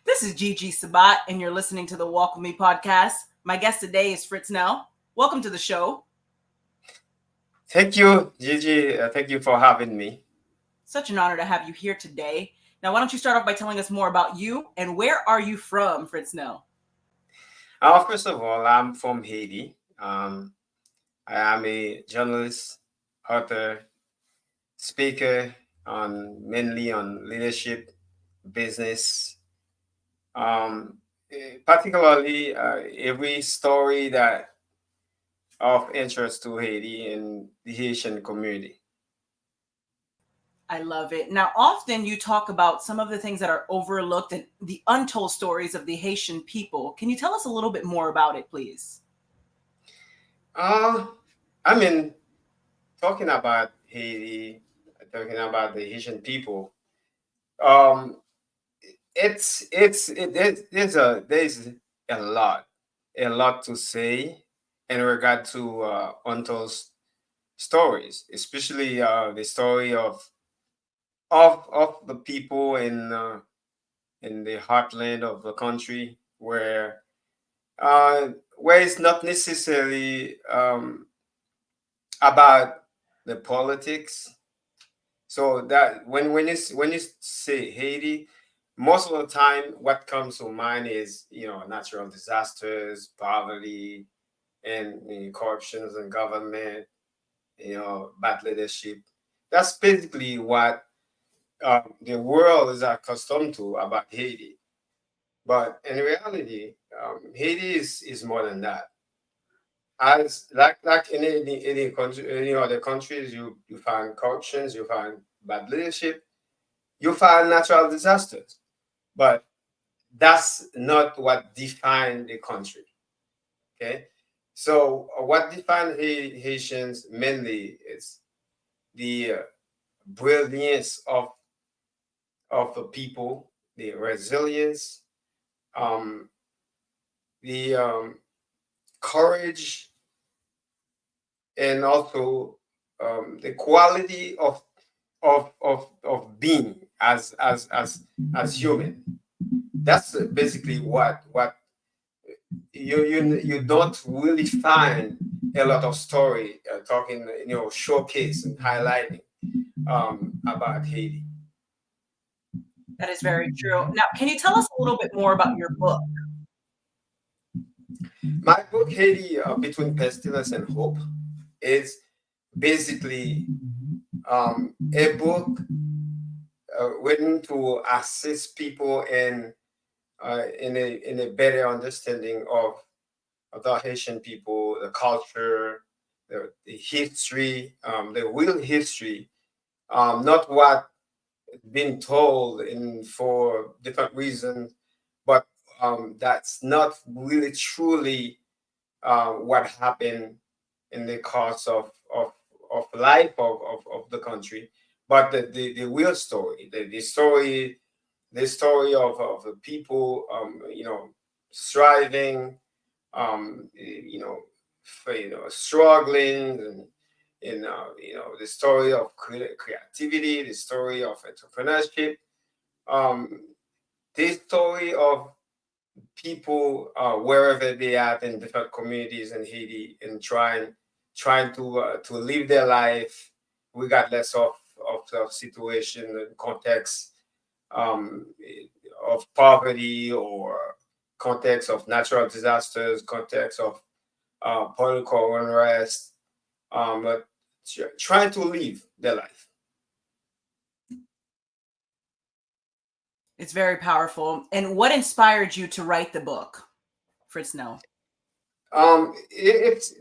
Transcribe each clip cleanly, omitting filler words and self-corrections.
This is Gigi Sabat, and you're listening to the Walk With Me podcast. My guest today is Fritznel. Welcome to the show. Thank you, Gigi. Thank you for having me. Such an honor to have you here today. Now, why don't you start off by telling us more about you and where are you from, Fritznel? First of all, I'm from Haiti. I am a journalist, author, speaker mainly on leadership, business, particularly every story that of interest to Haiti and the Haitian community. I love it. Now, often you talk about some of the things that are overlooked and the untold stories of the Haitian people. Can you tell us a little bit more about it, please? Uh, I mean, talking about Haiti, talking about the Haitian people. Um, there's a lot to say in regard to untold stories, especially the story of the people in the heartland of the country where it's not necessarily about the politics. So that when you say Haiti, most of the time what comes to mind is natural disasters, poverty, and corruptions in government, bad leadership. That's basically what the world is accustomed to about Haiti. But in reality, Haiti is more than that. As like in any country, any other countries, you find corruptions, you find bad leadership, you find natural disasters, but that's not what define the country. Okay, so what define Haitians mainly is the brilliance of the people, the resilience, um, the courage, and also the quality of being as human. That's basically what you don't really find a lot of story talking, showcase and highlighting about Haiti. That is very true. Now, can you tell us a little bit more about your book? My book, Haiti Between Pestilence and Hope, is basically a book written to assist people in a better understanding of the Haitian people, the culture, the history, the real history, not what been told in for different reasons, but that's not really truly what happened in the course of life of the country, but the real story, the story of the people, striving, struggling, and the story of creativity, the story of entrepreneurship, um, the story of people wherever they are in different communities in Haiti and trying to live their life regardless of situation and context, um, of poverty or context of natural disasters, context of political unrest, but trying to live their life. It's very powerful. And what inspired you to write the book, Fritznel? It's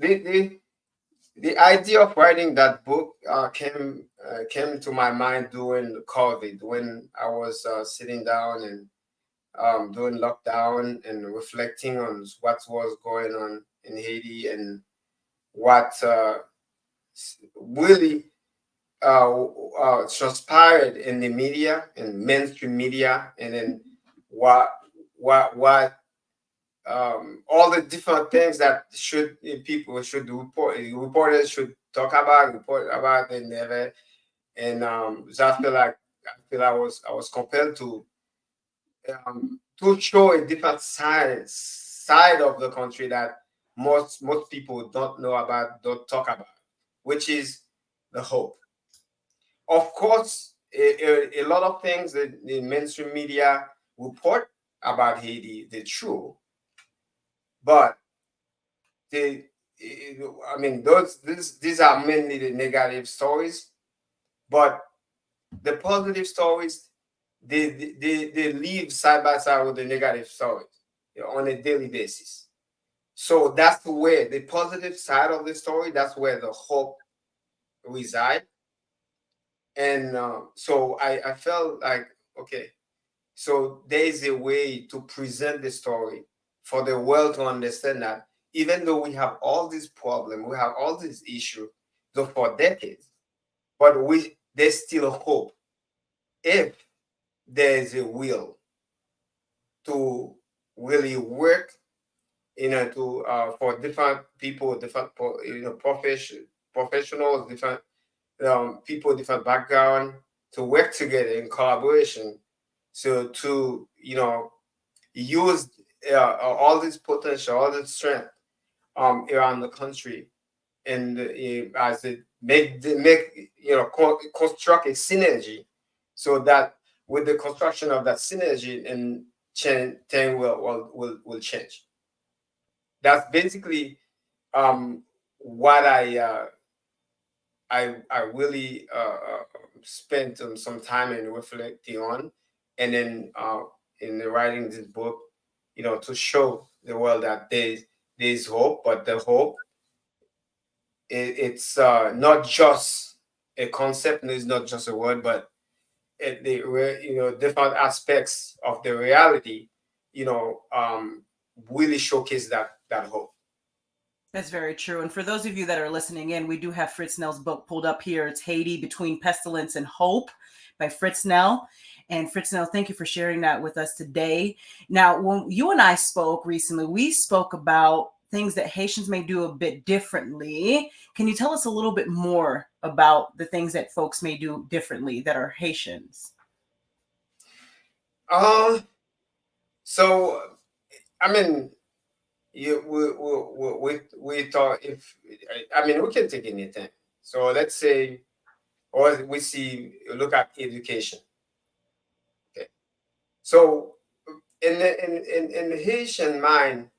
the idea of writing that book came to my mind during COVID, when I was sitting down and doing lockdown and reflecting on what was going on in Haiti and what really transpired in the media, in mainstream media, and then what what all the different things that people should reporters should report about, and never. And so I feel I was compelled to to show a different side of the country that most people don't know about, don't talk about, which is the hope. Of course, a lot of things that the mainstream media report about Haiti, they're true, but they, I mean, these are mainly the negative stories, but the positive stories, they live side by side with the negative stories, on a daily basis. So that's where the positive side of the story, that's where the hope reside. And so I felt like, okay, so there is a way to present the story for the world to understand that even though we have all these problems, we have all these issues, though for decades, but there's still hope if there is a will to really work, to for different people, different professionals, different people, different background, to work together in collaboration. So to use all this potential, all this strength around the country, and as it make construct a synergy, so that with the construction of that synergy, and thing will change. That's basically what I really spent some time in reflecting on, and then in writing this book, to show the world that there's hope, but the hope, it's not just a concept, and it's not just a word, but different aspects of the reality, really showcase that hope. That's very true. And for those of you that are listening in, we do have Fritznel's book pulled up here. It's Haiti Between Pestilence and Hope by Fritznel. And Fritznel, thank you for sharing that with us today. Now, when you and I spoke recently, we spoke about things that Haitians may do a bit differently. Can you tell us a little bit more about the things that folks may do differently that are Haitians? Uh, so, I mean, we thought, if I mean, we can take anything. So let's say, or we see, look at education. Okay. So in the Haitian mind,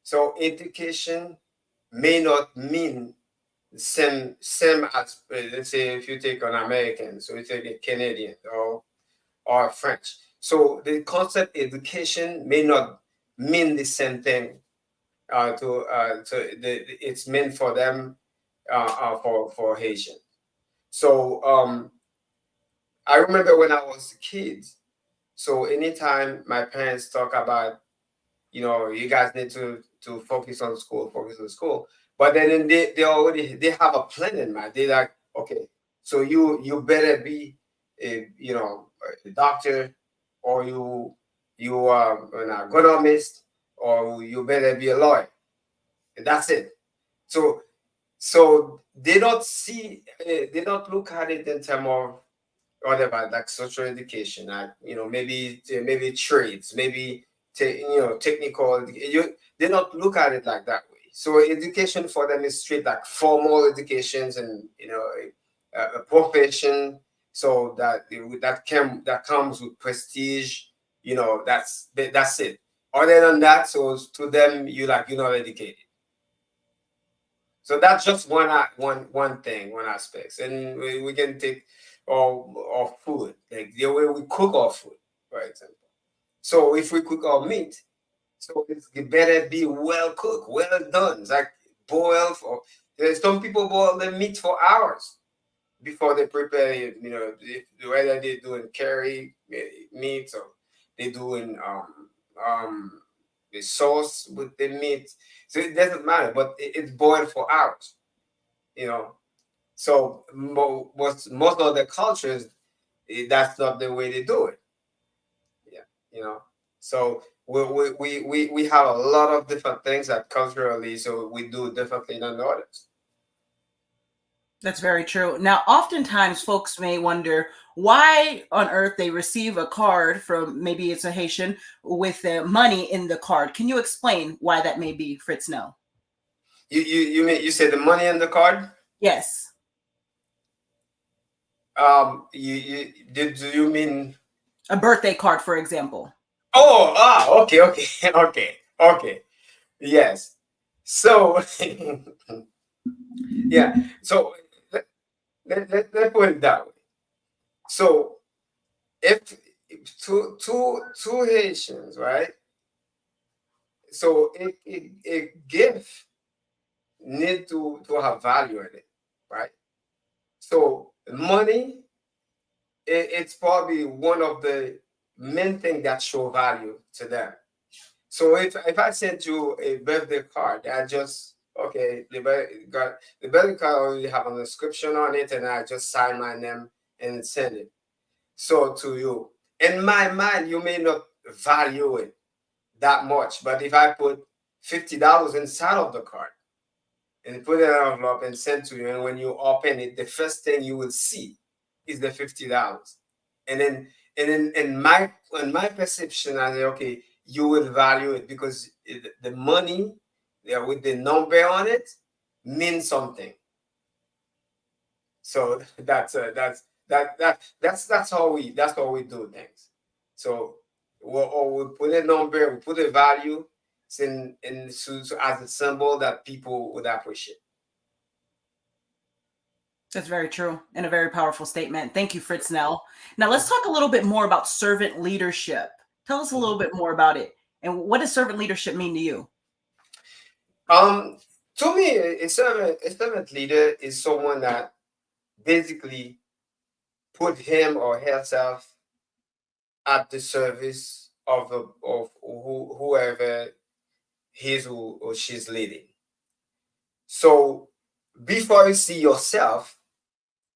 so education may not mean same as, let's say, if you take an American, so you take a Canadian, or French. So the concept education may not mean the same thing, it's meant for them, for Haitian. So I remember when I was a kid. So anytime my parents talk about, you guys need to focus on school, but then they have a plan in mind. They like, okay, so you better be a doctor, or you are an agronomist, or you better be a lawyer, and that's it. So they don't see, they don't look at it in terms of whatever, like social education, like, maybe trades, maybe technical. They don't look at it like that way. So education for them is straight, like formal educations, and a profession. So that comes with prestige. That's it. Other than that, so to them, you're not educated. So that's just one thing, one aspect, and we can take our food, like the way we cook our food, for example. So if we cook our meat, so it better be well cooked, well done. It's like boil for. There's some people boil their meat for hours before they prepare it. Whether they're doing curry meat, or they're doing the sauce with the meat. So it doesn't matter, but it's boiled for hours. You know, so most of the cultures, that's not the way they do it. Yeah, So we have a lot of different things that culturally, so we do differently than others. That's very true. Now, oftentimes folks may wonder why on earth they receive a card from, maybe it's a Haitian, with the money in the card. Can you explain why that may be, Fritz? No. You mean you said the money in the card? Yes. Do you mean? A birthday card, for example. Oh, okay, okay, okay, okay. Yes. So, yeah. So let's put it that way. So if two Haitians, right? So a gift need to have value in it, right? So money, it's probably one of the main things that show value to them. So if I sent you a birthday card, I just okay, the birthday card already have an inscription on it, and I just sign my name and send it. So to you, in my mind, you may not value it that much, but if I put $50 inside of the card and put it in an envelope and send to you, and when you open it, the first thing you will see is the $50. And then in my perception, I say, okay, you will value it because the money with the number on it means something. So that's how we do things. So we put a number, we put a value, so as a symbol that people would appreciate. That's very true and a very powerful statement. Thank you, Fritz. Now let's talk a little bit more about servant leadership. Tell us a little bit more about it. And what does servant leadership mean to you? Um, to me, a servant leader is someone that basically put him or herself at the service of whoever he's or she's leading. So before you see yourself,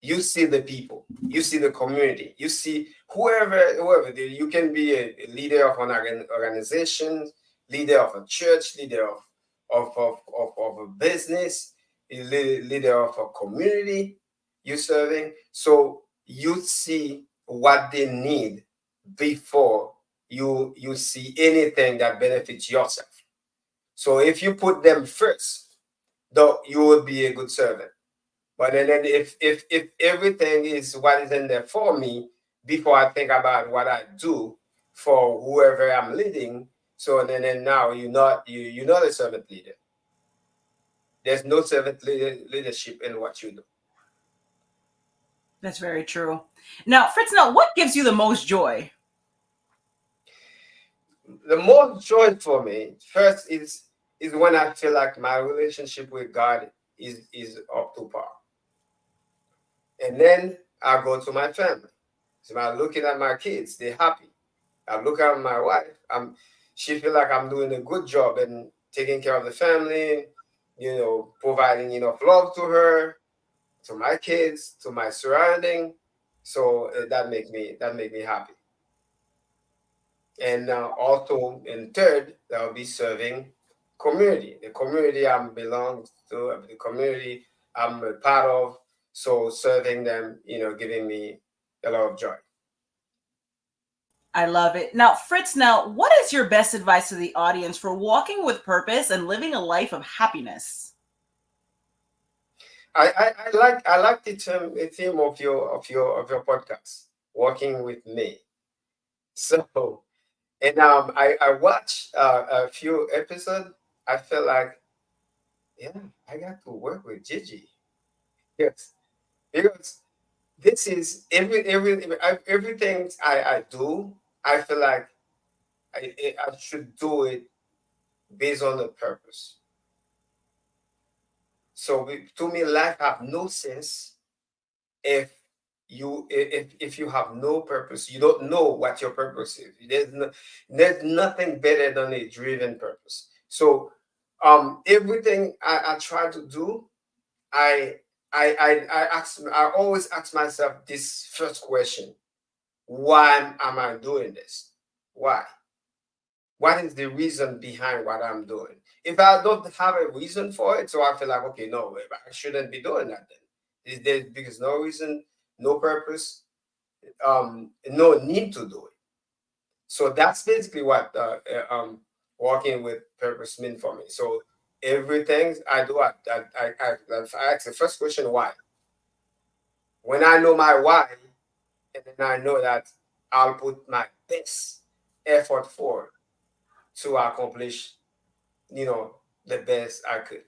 you see the people, you see the community, you see whoever. You can be a leader of an organization, leader of a church, leader of a business, a leader of a community you're serving. So you see what they need before you see anything that benefits yourself. So if you put them first, though, you will be a good servant. But then if everything is what is in there for me before I think about what I do for whoever I'm leading, so then now you're not a servant leader. There's no servant leadership in what you do. That's very true. Now, Fritz, now what gives you the most joy? The most joy for me first is when I feel like my relationship with God is up to par. And then I go to my family. So I'm looking at my kids, they're happy. I look at my wife. She feel like I'm doing a good job and taking care of the family, providing enough love to her, to my kids, to my surrounding. So that make me happy. And also, in third, that will be serving community, the community I'm belong to, the community I'm a part of. So serving them, giving me a lot of joy. I love it. Now, Fritz, now what is your best advice to the audience for walking with purpose and living a life of happiness? I like the theme of your podcast, working with me. So, and I watched a few episodes. I felt like, yeah, I got to work with Gigi. Yes, because this is everything I do. I feel like I should do it based on the purpose. So to me, life have no sense if if you have no purpose. You don't know what your purpose is. There's nothing better than a driven purpose. So everything I try to do, I I always ask myself this first question: why am I doing this? Why? What is the reason behind what I'm doing? If I don't have a reason for it, so I feel like, okay, no, I shouldn't be doing that then. Is there because no reason, no purpose, no need to do it. So that's basically what working with purpose means for me. So everything I do, I ask the first question, why? When I know my why, and then I know that I'll put my best effort for to accomplish, the best I could.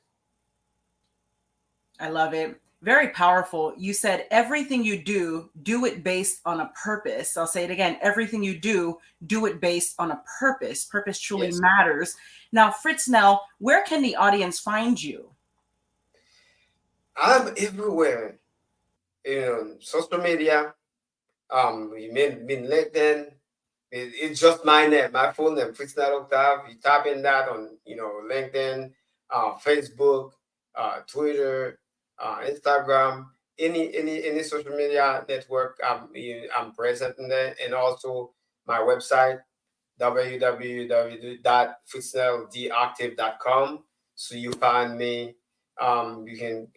I love it. Very powerful. You said everything you do it based on a purpose. I'll say it again. Everything you do it based on a purpose. Purpose truly Yes, matters. Now, Fritznel, where can the audience find you? I'm everywhere. Social media. You mean LinkedIn. It's just my name, my full name, Fritznel Octave. You type in that on, LinkedIn, Facebook, Twitter, Instagram, any social media network. I'm present in there, and also my website, www.fritznelDoctave.com. So you find me. You can,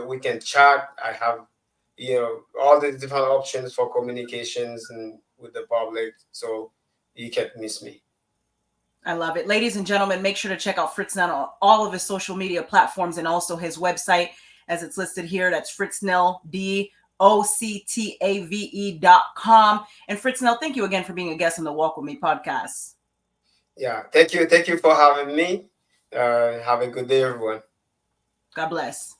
we can chat. I have, all the different options for communications and with the public. So you can't miss me. I love it. Ladies and gentlemen, make sure to check out Fritznel on all of his social media platforms and also his website as it's listed here. That's Fritznel D. Octave.com. And Fritznel, thank you again for being a guest on the Walk With Me podcast. Yeah, thank you for having me. Have a good day, everyone. God bless.